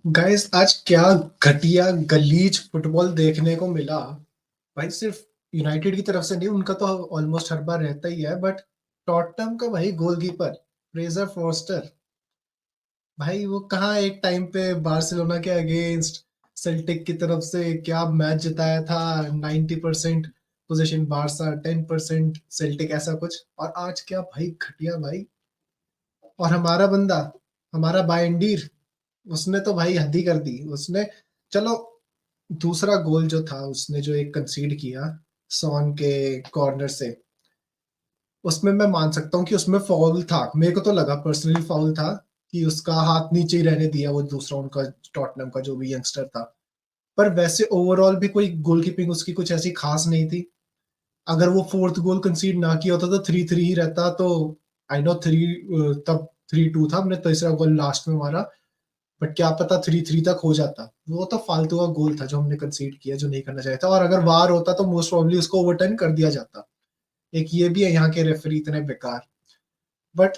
Guys आज क्या घटिया गलीज फुटबॉल देखने को मिला। भाई सिर्फ यूनाइटेड की तरफ से नहीं, उनका तो ऑलमोस्ट हर बार रहता ही है, बट टॉटनहम का भाई गोलकीपर फ्रेजर फोर्स्टर, भाई वो कहाँ एक टाइम पे बार्सिलोना के अगेंस्ट सेल्टिक की तरफ से क्या मैच जिताया था। 90% पोजीशन बारसा, 10% सेल्टिक, ऐसा कुछ। और आज क्या भाई घटिया भाई। और हमारा बंदा, हमारा बाइंडीर, उसने तो भाई हद ही कर दी उसने। चलो, दूसरा गोल जो था उसने जो एक कंसीड किया सॉन के कॉर्नर से, उसमें मैं मान सकता हूँ कि उसमें फाउल था। मेरे को तो लगा पर्सनली फाउल था कि उसका हाथ नीचे ही रहने दिया वो दूसरा उनका टॉटनहम का जो भी यंगस्टर था। पर वैसे ओवरऑल भी कोई गोलकीपिंग उसकी कुछ ऐसी खास नहीं थी। अगर वो फोर्थ गोल कंसीड ना किया होता तो 3-3 ही रहता। तो आई नो थ्री, तब 3-2 था, हमने तीसरा गोल लास्ट में मारा। बट क्या पता 3-3 तक हो जाता। वो तो फालतू का गोल था जो हमने कंसीड किया, जो नहीं करना चाहिए था। और अगर वार होता तो मोस्ट प्रोबेबली उसको ओवरटर्न कर दिया जाता। एक ये भी है, यहाँ के रेफरी इतने बेकार। बट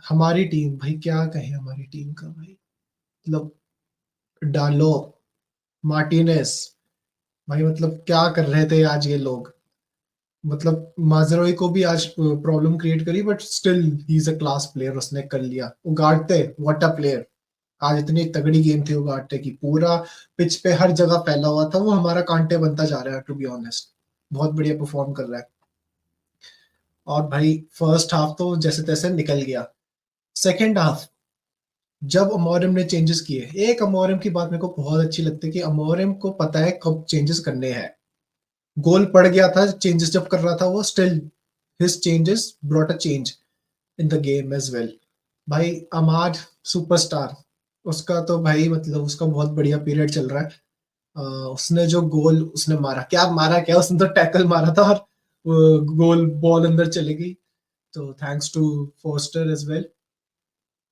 हमारी टीम, भाई क्या कहे हमारी टीम का भाई। मतलब डालो, मार्टिनेस, भाई मतलब क्या कर रहे थे आज ये लोग। मतलब माजरोई को भी आज प्रॉब्लम क्रिएट करी, but still he is a class player, उसने कर लिया। उगाड़ते, व्हाट अ प्लेयर। आज इतनी तगड़ी गेम थी उगाड़ते की, पूरा पिच पे हर जगह फैला हुआ था वो। हमारा कांटे बनता जा रहा है, टू बी ऑनेस्ट। बहुत बढ़िया परफॉर्म कर रहा है। और भाई फर्स्ट हाफ तो जैसे तैसे निकल गया। सेकेंड हाफ, जब अमोरिम ने चेंजेस किए, एक अमोरिम की बात मेरे को बहुत अच्छी लगती है कि अमोरिम को पता है कब चेंजेस करने हैं। गोल पड़ गया था, चेंजेस जब कर रहा था वो, still his changes brought a change in the game as well. भाई अमाद सुपरस्टार, उसका तो भाई मतलब उसका बहुत बढ़िया पीरियड चल रहा है। अ, उसने जो गोल उसने मारा, क्या मारा क्या, उसने तो टैकल मारा था और गोल बॉल अंदर चली गई। तो thanks to Foster as well.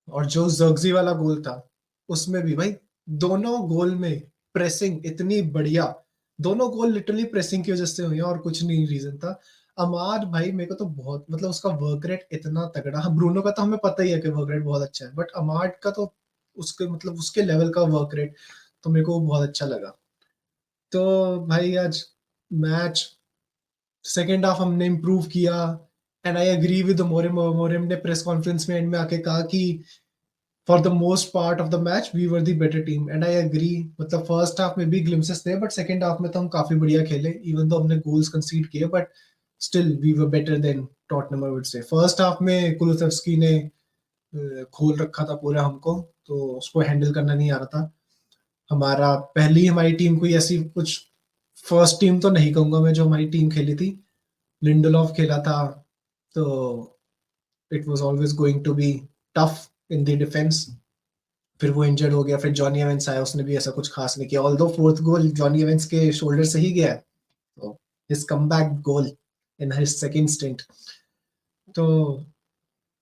और जो जर्गजी वाला गोल था, उसमें भी भाई दोनों गोल में प्रेसिंग इतनी बढ़िया। दोनों गोल लिटरली प्रेसिंग की वजह से हुई हैं और कुछ नहीं रीजन था। अमाद भाई मेरे को तो बहुत, मतलब उसका वर्क रेट इतना तगड़ा। हाँ, ब्रूनो का तो हमें पता ही है कि वर्क रेट बहुत अच्छा है, बट अमाद का तो उसके मतलब उसके लेवल का वर्क रेट तो मेरे को बहुत अच्छा लगा। तो भाई आज मैच सेकेंड हाफ हमने इम्प्रूव किया। And I agree with Morim. Morim ने प्रेस कॉन्फ्रेंस में एंड में आके कहा कि for the most part of the match we were the better team, and I agree. मतलब फर्स्ट हाफ में भी ग्लिम्सेस थे, बट सेकेंड हाफ में तो हम काफी बढ़िया खेले। इवन तो हमने गोल्स कंसीड किए, but still we were better than Tottenham, I would say. First half में कुलुसेव्स्की ने खोल रखा था पूरा हमको, तो उसको हैंडल करना नहीं आ रहा था। पहली हमारी टीम कोई ऐसी कुछ फर्स्ट टीम तो नहीं कहूंगा मैं जो हमारी टीम खेली थी। लिंडलॉफ खेला था, तो it was always going to be tough in the defence. फिर वो इंजर्ड हो गया, फिर जॉनी एवेंस आया, उसने भी ऐसा कुछ खास नहीं किया। ऑल्दो फोर्थ गोल जॉनी एवेंस के शोल्डर से ही गया है, तो his comeback goal in his second stint. तो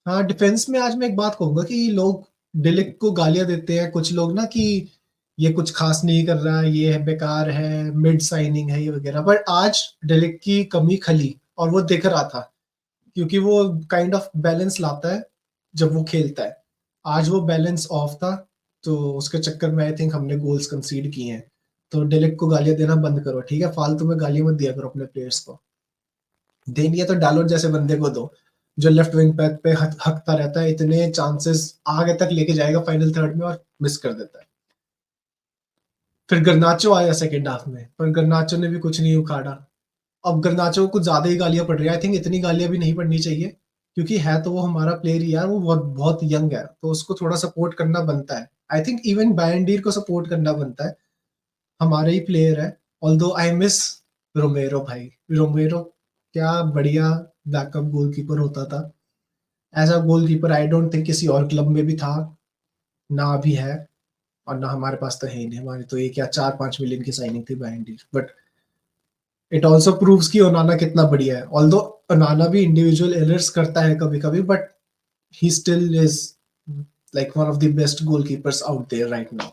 हाँ, डिफेंस में आज मैं एक बात कहूंगा कि लोग डिलिक को गालियां देते हैं कुछ लोग ना, कि ये कुछ खास नहीं कर रहा, ये है बेकार है, मिड साइनिंग है ये वगैरह। बट आज डिलिक की कमी खली और वो दिख रहा था, क्योंकि वो काइंड ऑफ बैलेंस लाता है जब वो खेलता है। आज वो बैलेंस ऑफ था, तो उसके चक्कर में आई थिंक हमने गोल्स कंसीड किए हैं। तो डेलिक को गालियां देना बंद करो, ठीक है? फालतू में गालियां मत दिया करो अपने प्लेयर्स को। देनी है तो डालोट जैसे बंदे को दो, जो लेफ्ट विंग बैक पे हकता रहता है, इतने चांसेस आगे तक लेके जाएगा फाइनल थर्ड में और मिस कर देता है। फिर गर्नाचो आया सेकेंड हाफ में, पर गर्नाचो ने भी कुछ नहीं उखाड़ा। अब गर्नाचो को कुछ ज्यादा ही गालियां पड़ रही है। आई थिंक इतनी गालियां भी नहीं पड़नी चाहिए, क्योंकि है तो वो हमारा प्लेयर ही यार। वो बहुत बहुत यंग है, तो उसको थोड़ा सपोर्ट करना बनता है। आई थिंक इवन बायनडीर को सपोर्ट करना बनता है, हमारे ही प्लेयर है। ऑल्दो आई मिस रोमेरो भाई। रोमेरो क्या बढ़िया बैकअप गोलकीपर होता था। As a goalkeeper I don't think किसी और क्लब में भी था, ना अभी है। और ना हमारे पास तो है ही नहीं। हमारी तो ये क्या 4-5 मिलियन की साइनिंग थी बायनडीर। बट इट ऑल्सो प्रूव्स कि ओनाना कितना बढ़िया है। ऑल्दो ओनाना भी इंडिविजुअल एरर्स करता है कभी कभी, but he still is like one of the best goalkeepers out there right now.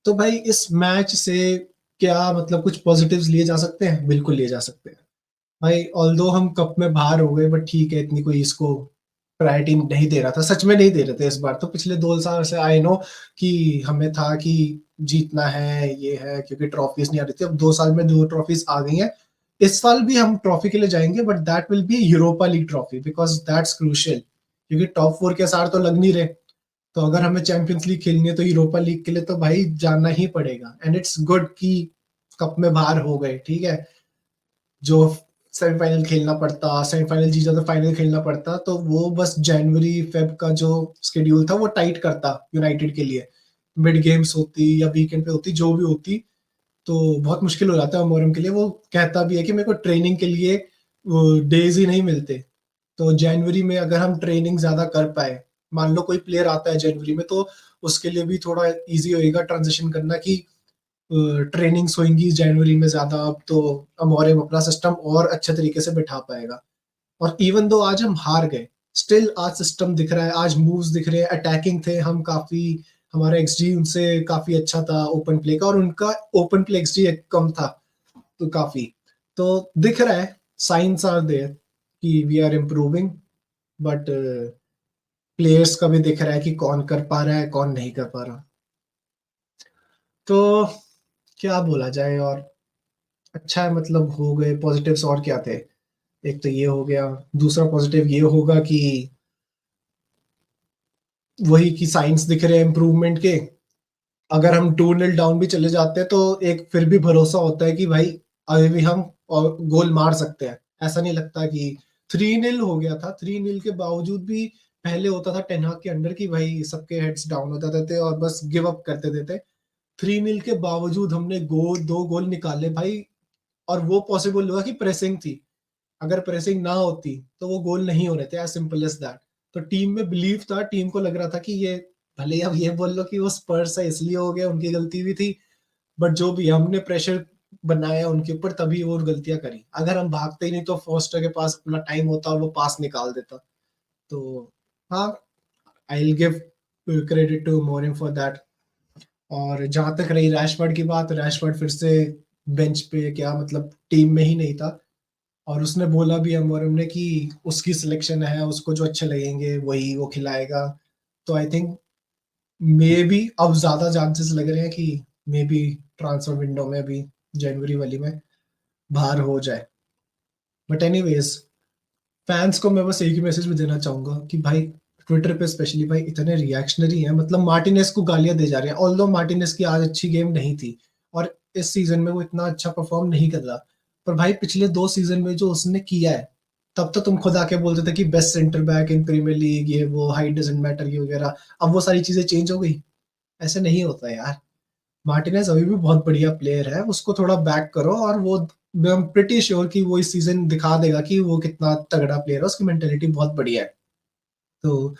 तो भाई इस मैच से क्या मतलब कुछ पॉजिटिव्स लिए जा सकते हैं? बिल्कुल लिए जा सकते हैं भाई। ऑल्दो हम कप में बाहर हो गए, बट ठीक है, इतनी कोई इसको प्रायोरिटी नहीं दे रहा था, सच में नहीं दे रहे थे इस बार तो। पिछले 2 साल से आई नो कि हमें था कि जीतना है, ये है, क्योंकि ट्रॉफीज नहीं आ रही थी। अब 2 साल में 2 ट्रॉफीज आ गई हैं। इस साल भी हम ट्रॉफी के लिए जाएंगे, but that will be Europa league trophy, because that's crucial, क्योंकि टॉप 4 के साथ तो लग नहीं रहे। तो अगर हमें चैंपियंस लीग खेलनी है तो यूरोपा लीग के लिए तो भाई जाना ही पड़ेगा। एंड इट्स गुड कि कप में बाहर हो गए, ठीक है। जो सेमीफाइनल खेलना पड़ता, सेमीफाइनल जीता तो फाइनल खेलना पड़ता, तो वो बस जनवरी फेब का जो स्केड्यूल था वो टाइट करता यूनाइटेड के लिए। मिड गेम्स होती या वीकेंड पे होती, जो भी होती, तो बहुत मुश्किल हो जाता है मोरम के लिए। वो कहता भी है कि मेरे को ट्रेनिंग के लिए डेज ही नहीं मिलते। तो जनवरी में अगर हम ट्रेनिंग ज्यादा कर पाए, मान लो कोई प्लेयर आता है जनवरी में, तो उसके लिए भी थोड़ा इजी होएगा ट्रांजिशन करना, कि ट्रेनिंग्स होंगी जनवरी में ज्यादा। अब तो अमोरिम अपना सिस्टम और अच्छे तरीके से बिठा पाएगा। और इवन दो आज हम हार गए, स्टिल आज सिस्टम दिख रहा है, आज मूव्स दिख रहे हैं, अटैकिंग थे हम काफी। हमारा एक्सजी उनसे काफी अच्छा था ओपन प्ले का, और उनका ओपन प्ले एक्सजी कम था तो काफी। तो दिख रहा है, साइंस आर देयर कि we are improving, but players का भी दिख रहा है कि कौन कर पा रहा है, कौन नहीं कर पा रहा। तो क्या बोला जाए और। अच्छा है, मतलब हो गए पॉजिटिव्स, और क्या थे। एक तो ये हो गया, दूसरा पॉजिटिव ये होगा कि वही कि साइंस दिख रहे हैं इम्प्रूवमेंट के। अगर हम 2-0 डाउन भी चले जाते हैं तो एक फिर भी भरोसा होता है कि भाई अभी भी हम और गोल मार सकते हैं। ऐसा नहीं लगता कि 3-0 हो गया था, 3-0 के बावजूद भी पहले होता था टेन हाग के अंडर की भाई सबके हेड्स डाउन हो जाते थे और बस गिव अप करते देते। 3-0 के बावजूद हमने 2 गोल निकाले भाई। और वो पॉसिबल हुआ कि प्रेसिंग थी। अगर प्रेसिंग ना होती तो वो गोल नहीं हो रहे थे, एज सिंपल एज दैट। तो टीम में बिलीव था, टीम को लग रहा था कि ये, भले ही अब ये बोल लो कि वो स्पर्स है इसलिए हो गया, उनकी गलती भी थी, बट जो भी हमने प्रेशर बनाया उनके ऊपर तभी वो गलतियां करी। अगर हम भागते ही नहीं तो फोस्टर के पास अपना टाइम होता और वो पास निकाल देता। तो हाँ, I will give credit to Morim for that. और जहां तक रही रैशफोर्ड की बात, रैशफोर्ड फिर से बेंच पे, क्या मतलब टीम में ही नहीं था। और उसने बोला भी अमोरम ने कि उसकी सिलेक्शन है, उसको जो अच्छे लगेंगे वही वो खिलाएगा। तो आई थिंक मे बी अब ज्यादा चांसेस लग रहे हैं कि मे बी ट्रांसफर विंडो में भी जनवरी वाली में बाहर हो जाए। बट एनीवेज, फैंस को मैं बस एक ही मैसेज भी देना चाहूंगा कि भाई ट्विटर पे स्पेशली भाई इतने रिएक्शनरी हैं, मतलब मार्टिनेस को गालियां दे जा रहे हैं। ऑल्दो मार्टिनेस की आज अच्छी गेम नहीं थी और इस सीजन में वो इतना अच्छा परफॉर्म नहीं कर रहा, पर भाई पिछले 2 सीजन में जो उसने किया है, तब तो तुम खुद आके बोलते थे कि best centre back in Premier League, ये वो, हाइट डजंट मैटर, ये वगैरह। अब वो सारी चीजें चेंज हो गई। ऐसे नहीं होता यार। मार्टिनेज अभी भी बहुत बढ़िया प्लेयर है, उसको थोड़ा बैक करो और वो, आई एम प्रिटी श्योर कि वो इस सीजन दिखा देगा कि वो कितना तगड़ा प्लेयर है, उसकी मेंटेलिटी बहुत बढ़िया है। तो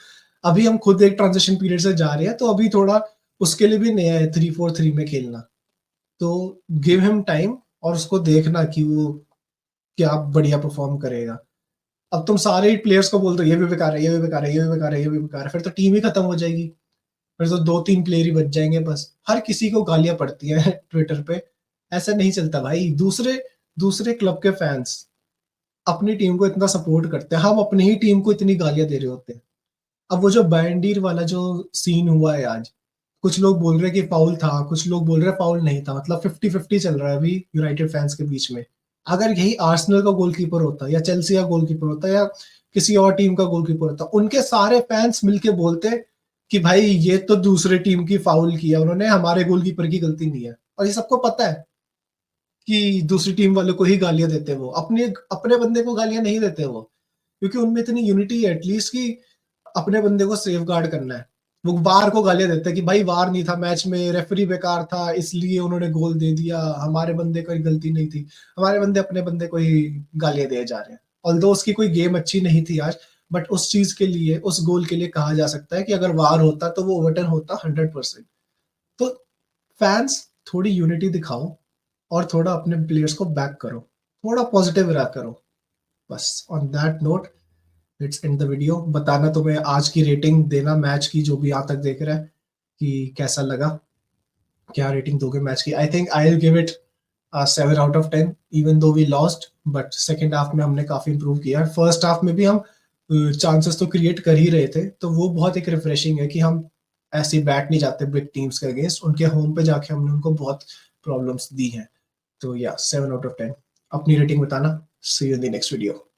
अभी हम खुद एक ट्रांजिशन पीरियड से जा रहे हैं, तो अभी थोड़ा उसके लिए भी नया है 3-4-3 में खेलना। तो गिव हिम टाइम और उसको देखना कि वो क्या बढ़िया परफॉर्म करेगा। अब तुम सारे ही प्लेयर्स को बोल दो ये भी बेकार है, ये भी बेकार है, ये भी बेकार है, ये भी बेकार है, फिर तो टीम ही खत्म हो जाएगी। फिर तो 2-3 प्लेयर ही बच जाएंगे बस। हर किसी को गालियां पड़ती हैं ट्विटर पे। ऐसा नहीं चलता भाई। दूसरे दूसरे क्लब के फैंस अपनी टीम को इतना सपोर्ट करते हैं, हम अपनी ही टीम को इतनी गालियां दे रहे होते हैं। अब वो जो बैंडीर वाला जो सीन हुआ है आज, कुछ लोग बोल रहे हैं कि फाउल था, कुछ लोग बोल रहे हैं फाउल नहीं था, मतलब 50-50 चल रहा है अभी यूनाइटेड फैंस के बीच में। अगर यही आर्सेनल का गोलकीपर होता या चेल्सी का गोलकीपर होता या किसी और टीम का गोलकीपर होता, उनके सारे फैंस मिलके बोलते कि भाई ये तो दूसरे टीम की फाउल किया उन्होंने, हमारे गोलकीपर की गलती नहीं है। और ये सबको पता है कि दूसरी टीम वालों को ही गालियां देते हैं, वो अपने अपने बंदे को गालियां नहीं देते वो, क्योंकि उनमें इतनी यूनिटी है एटलीस्ट कि अपने बंदे को सेफ गार्ड करना है। वो वार को गालियां देते हैं कि भाई वार नहीं था मैच में, रेफरी बेकार था इसलिए उन्होंने गोल दे दिया, हमारे बंदे की गलती नहीं थी। हमारे बंदे अपने बंदे को ही गालियां दिए जा रहे हैं। ऑल्दो उसकी कोई गेम अच्छी नहीं थी आज, बट उस चीज के लिए, उस गोल के लिए कहा जा सकता है कि अगर वार होता तो वो ओवरटर्न होता 100%। तो फैंस, थोड़ी यूनिटी दिखाओ और थोड़ा अपने प्लेयर्स को बैक करो, थोड़ा पॉजिटिव रहा करो। बस on that note, let's end the video. बताना तुम्हें आज की रेटिंग देना मैच की, जो भी यहाँ तक देख रहा है, कि कैसा लगा, क्या रेटिंग दोगे मैच की। I think I will give it 7 out of 10, even though we lost, but second half में हमने काफी इंप्रूव किया है। फर्स्ट हाफ में भी हम चांसेस तो क्रिएट कर ही रहे थे, तो वो बहुत एक रिफ्रेशिंग है कि हम ऐसे बैट नहीं जाते बिग टीम्स के अगेंस्ट, उनके होम पे जाके हमने उनको बहुत प्रॉब्लम्स दी हैं। तो या 7 आउट ऑफ 10 अपनी रेटिंग बताना। See you in the next video.